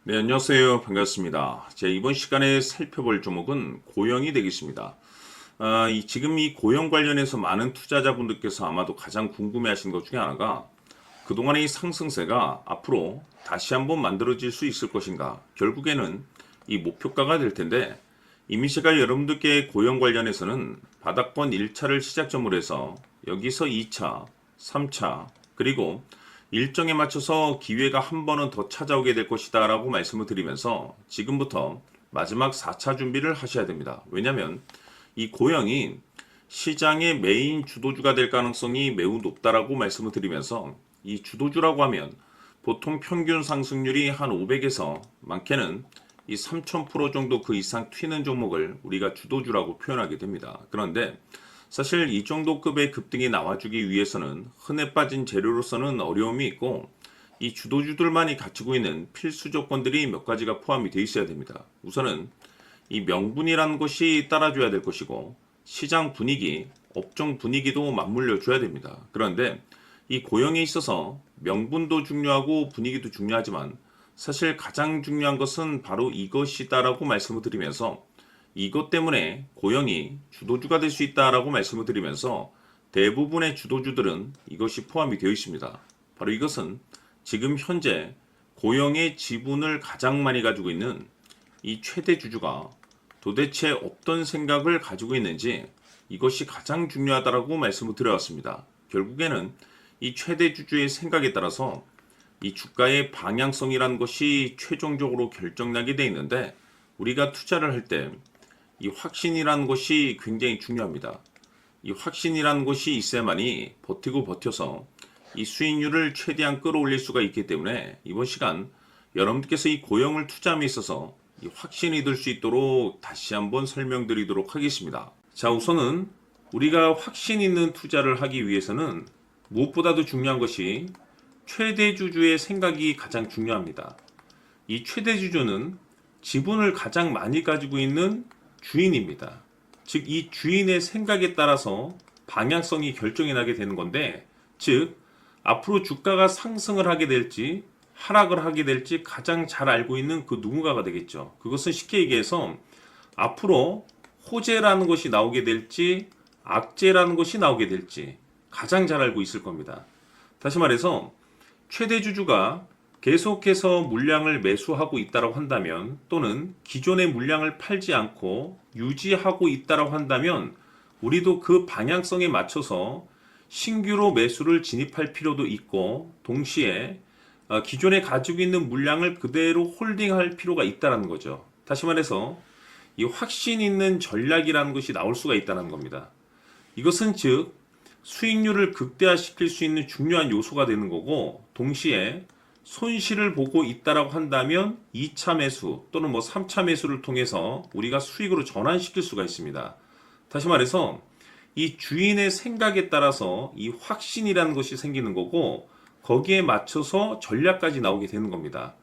네, 안녕하세요. 반갑습니다. 이번 시간에 살펴볼 종목은 고영이 되겠습니다. 지금 이 고영 관련해서 많은 투자자분들께서 아마도 가장 궁금해 하시는 것 중에 하나가 그동안의 이 상승세가 앞으로 다시 한번 만들어질 수 있을 것인가. 결국에는 이 목표가가 될 텐데 이미 제가 여러분들께 고영 관련해서는 바닥권 1차를 시작점으로 해서 여기서 2차, 3차, 그리고 일정에 맞춰서 기회가 한 번은 더 찾아오게 될 것이다 라고 말씀을 드리면서 지금부터 마지막 4차 준비를 하셔야 됩니다. 왜냐하면 이 고영이 시장의 메인 주도주가 될 가능성이 매우 높다라고 말씀을 드리면서 이 주도주라고 하면 보통 평균 상승률이 한 500에서 많게는 이 3000% 정도 그 이상 튀는 종목을 우리가 주도주라고 표현하게 됩니다. 그런데 사실 이 정도 급의 급등이 나와주기 위해서는 흔해 빠진 재료로서는 어려움이 있고 이 주도주들만이 갖추고 있는 필수 조건들이 몇 가지가 포함이 되어 있어야 됩니다. 우선은 이 명분이라는 것이 따라줘야 될 것이고 시장 분위기, 업종 분위기도 맞물려 줘야 됩니다. 그런데 이 고영에 있어서 명분도 중요하고 분위기도 중요하지만 사실 가장 중요한 것은 바로 이것이다라고 말씀을 드리면서 이것 때문에 고영이 주도주가 될 수 있다라고 말씀을 드리면서 대부분의 주도주들은 이것이 포함이 되어 있습니다. 바로 이것은 지금 현재 고영의 지분을 가장 많이 가지고 있는 이 최대 주주가 도대체 어떤 생각을 가지고 있는지 이것이 가장 중요하다라고 말씀을 드려왔습니다. 결국에는 이 최대 주주의 생각에 따라서 이 주가의 방향성이라는 것이 최종적으로 결정나게 돼 있는데 우리가 투자를 할 때 이 확신이라는 것이 굉장히 중요합니다. 이 확신이라는 것이 있어야만이 버티고 버텨서 이 수익률을 최대한 끌어올릴 수가 있기 때문에 이번 시간 여러분들께서 이 고영을 투자함에 있어서 이 확신이 들 수 있도록 다시 한번 설명드리도록 하겠습니다. 자, 우선은 우리가 확신 있는 투자를 하기 위해서는 무엇보다도 중요한 것이 최대 주주의 생각이 가장 중요합니다. 이 최대 주주는 지분을 가장 많이 가지고 있는 주인입니다. 즉, 이 주인의 생각에 따라서 방향성이 결정이 나게 되는 건데, 즉, 앞으로 주가가 상승을 하게 될지 하락을 하게 될지 가장 잘 알고 있는 그 누군가가 되겠죠. 그것은 쉽게 얘기해서 앞으로 호재라는 것이 나오게 될지 악재라는 것이 나오게 될지 가장 잘 알고 있을 겁니다. 다시 말해서 최대 주주가 계속해서 물량을 매수하고 있다고 한다면 또는 기존의 물량을 팔지 않고 유지하고 있다고 한다면 우리도 그 방향성에 맞춰서 신규로 매수를 진입할 필요도 있고 동시에 기존에 가지고 있는 물량을 그대로 홀딩할 필요가 있다는 거죠. 다시 말해서 이 확신 있는 전략이라는 것이 나올 수가 있다는 겁니다. 이것은 즉 수익률을 극대화시킬 수 있는 중요한 요소가 되는 거고 동시에 손실을 보고 있다라고 한다면 2차 매수 또는 3차 매수를 통해서 우리가 수익으로 전환시킬 수가 있습니다. 다시 말해서 이 주인의 생각에 따라서 이 확신이라는 것이 생기는 거고 거기에 맞춰서 전략까지 나오게 되는 겁니다.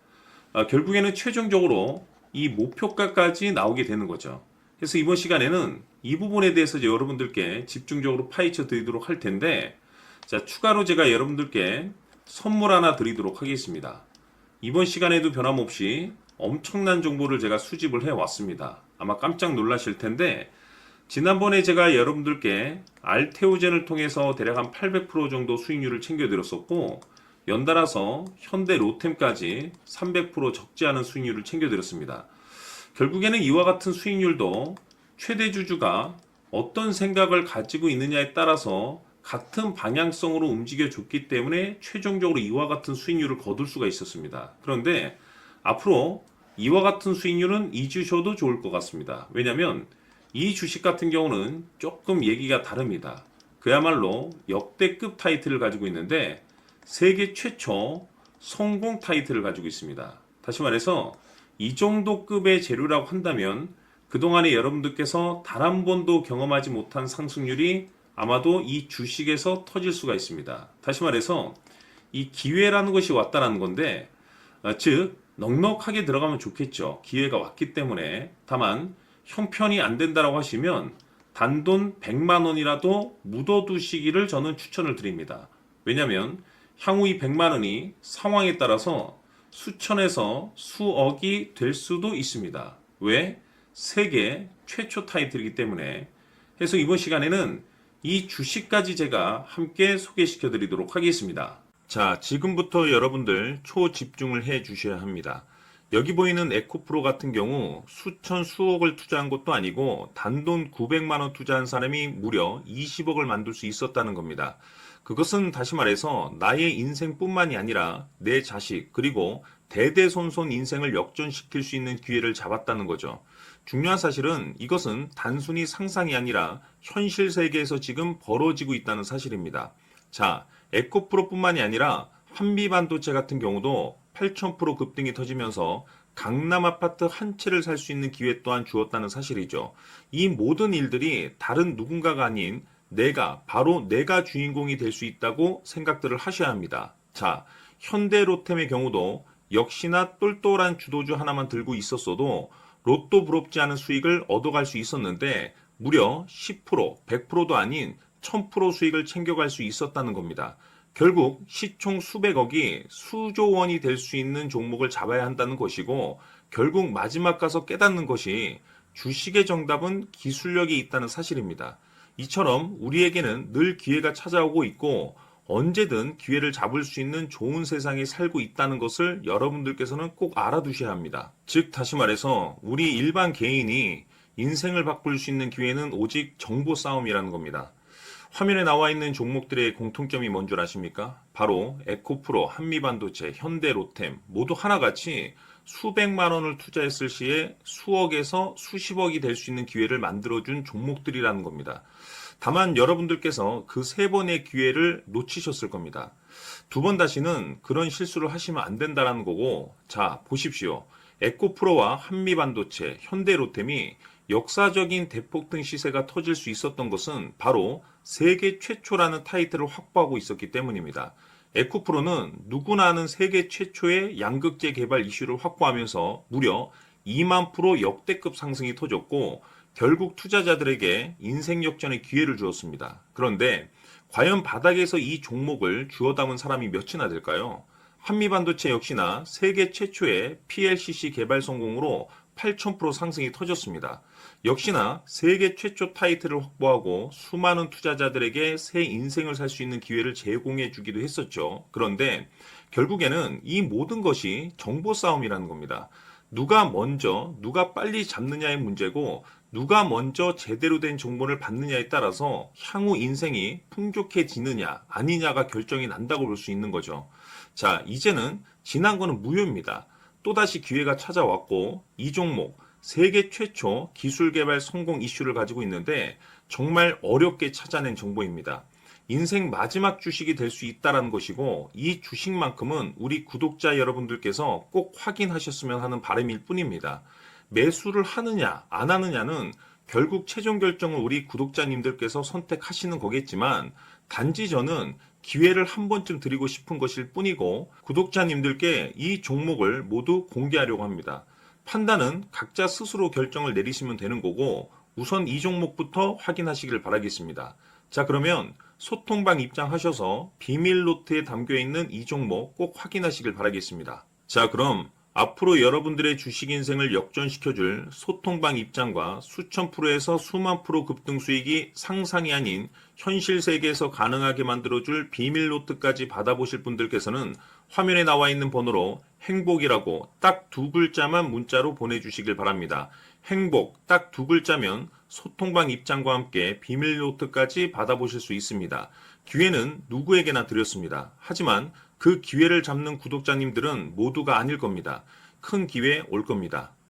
결국에는 최종적으로 이 목표가까지 나오게 되는 거죠. 그래서 이번 시간에는 이 부분에 대해서 여러분들께 집중적으로 파헤쳐 드리도록 할 텐데 자, 추가로 제가 여러분들께 선물 하나 드리도록 하겠습니다. 이번 시간에도 변함없이 엄청난 정보를 제가 수집을 해왔습니다. 아마 깜짝 놀라실 텐데 지난번에 제가 여러분들께 알테오젠을 통해서 대략 한 800% 정도 수익률을 챙겨드렸었고 연달아서 현대 로템까지 300% 적지 않은 수익률을 챙겨드렸습니다. 결국에는 이와 같은 수익률도 최대 주주가 어떤 생각을 가지고 있느냐에 따라서 같은 방향성으로 움직여줬기 때문에 최종적으로 이와 같은 수익률을 거둘 수가 있었습니다. 그런데 앞으로 이와 같은 수익률은 잊으셔도 좋을 것 같습니다. 왜냐하면 이 주식 같은 경우는 조금 얘기가 다릅니다. 그야말로 역대급 타이틀을 가지고 있는데 세계 최초 성공 타이틀을 가지고 있습니다. 다시 말해서 이 정도 급의 재료라고 한다면 그동안에 여러분들께서 단 한 번도 경험하지 못한 상승률이 아마도 이 주식에서 터질 수가 있습니다. 다시 말해서 이 기회라는 것이 왔다는 건데 즉 넉넉하게 들어가면 좋겠죠. 기회가 왔기 때문에. 다만 형편이 안 된다라고 하시면 단돈 100만 원이라도 묻어두시기를 저는 추천을 드립니다. 왜냐하면 향후 이 100만 원이 상황에 따라서 수천에서 수억이 될 수도 있습니다. 왜? 세계 최초 타이틀이기 때문에. 해서 이번 시간에는 이 주식까지 제가 함께 소개시켜 드리도록 하겠습니다. 자, 지금부터 여러분들 초집중을 해 주셔야 합니다. 여기 보이는 에코프로 같은 경우 수천 수억을 투자한 것도 아니고 단돈 900만 원 투자한 사람이 무려 20억을 만들 수 있었다는 겁니다. 그것은 다시 말해서 나의 인생뿐만이 아니라 내 자식 그리고 대대손손 인생을 역전시킬 수 있는 기회를 잡았다는 거죠. 중요한 사실은 이것은 단순히 상상이 아니라 현실 세계에서 지금 벌어지고 있다는 사실입니다. 자, 에코프로뿐만이 아니라 한미반도체 같은 경우도 8,000% 급등이 터지면서 강남 아파트 한 채를 살 수 있는 기회 또한 주었다는 사실이죠. 이 모든 일들이 다른 누군가가 아닌 바로 내가 주인공이 될 수 있다고 생각들을 하셔야 합니다. 자, 현대로템의 경우도 역시나 똘똘한 주도주 하나만 들고 있었어도 로또 부럽지 않은 수익을 얻어갈 수 있었는데 무려 10%, 100%도 아닌 1000% 수익을 챙겨갈 수 있었다는 겁니다. 결국 시총 수백억이 수조 원이 될 수 있는 종목을 잡아야 한다는 것이고 결국 마지막 가서 깨닫는 것이 주식의 정답은 기술력이 있다는 사실입니다. 이처럼 우리에게는 늘 기회가 찾아오고 있고 언제든 기회를 잡을 수 있는 좋은 세상에 살고 있다는 것을 여러분들께서는 꼭 알아두셔야 합니다. 즉 다시 말해서 우리 일반 개인이 인생을 바꿀 수 있는 기회는 오직 정보 싸움이라는 겁니다. 화면에 나와 있는 종목들의 공통점이 뭔 줄 아십니까? 바로 에코프로, 한미반도체, 현대로템 모두 하나같이 수백만 원을 투자했을 시에 수억에서 수십억이 될 수 있는 기회를 만들어준 종목들이라는 겁니다. 다만 여러분들께서 그 세 번의 기회를 놓치셨을 겁니다. 두 번 다시는 그런 실수를 하시면 안 된다는 거고, 자, 보십시오. 에코프로와 한미반도체, 현대로템이 역사적인 대폭등 시세가 터질 수 있었던 것은 바로 세계 최초라는 타이틀을 확보하고 있었기 때문입니다. 에코프로는 누구나 아는 세계 최초의 양극재 개발 이슈를 확보하면서 무려 2만 프로 역대급 상승이 터졌고 결국 투자자들에게 인생 역전의 기회를 주었습니다. 그런데 과연 바닥에서 이 종목을 주워 담은 사람이 몇이나 될까요? 한미반도체 역시나 세계 최초의 PLCC 개발 성공으로 8,000% 상승이 터졌습니다. 역시나 세계 최초 타이틀을 확보하고 수많은 투자자들에게 새 인생을 살 수 있는 기회를 제공해 주기도 했었죠. 그런데 결국에는 이 모든 것이 정보 싸움이라는 겁니다. 누가 빨리 잡느냐의 문제고 누가 먼저 제대로 된 정보를 받느냐에 따라서 향후 인생이 풍족해지느냐 아니냐가 결정이 난다고 볼 수 있는 거죠. 자, 이제는 지난 거는 무효입니다. 또다시 기회가 찾아왔고 이 종목 세계 최초 기술 개발 성공 이슈를 가지고 있는데 정말 어렵게 찾아낸 정보입니다. 인생 마지막 주식이 될 수 있다는 것이고 이 주식만큼은 우리 구독자 여러분들께서 꼭 확인하셨으면 하는 바람일 뿐입니다. 매수를 하느냐 안 하느냐는 결국 최종 결정을 우리 구독자님들께서 선택하시는 거겠지만 단지 저는 기회를 한 번쯤 드리고 싶은 것일 뿐이고 구독자님들께 이 종목을 모두 공개하려고 합니다. 판단은 각자 스스로 결정을 내리시면 되는 거고 우선 이 종목부터 확인하시길 바라겠습니다. 자, 그러면 소통방 입장하셔서 비밀 노트에 담겨 있는 이 종목 꼭 확인하시길 바라겠습니다. 자, 그럼 앞으로 여러분들의 주식 인생을 역전시켜줄 소통방 입장과 수천 프로에서 수만 프로 급등 수익이 상상이 아닌 현실 세계에서 가능하게 만들어줄 비밀 노트까지 받아보실 분들께서는 화면에 나와 있는 번호로 행복이라고 딱 두 글자만 문자로 보내주시길 바랍니다. 행복 딱 두 글자면 소통방 입장과 함께 비밀 노트까지 받아보실 수 있습니다. 기회는 누구에게나 드렸습니다. 하지만 그 기회를 잡는 구독자님들은 모두가 아닐 겁니다. 큰 기회 올 겁니다.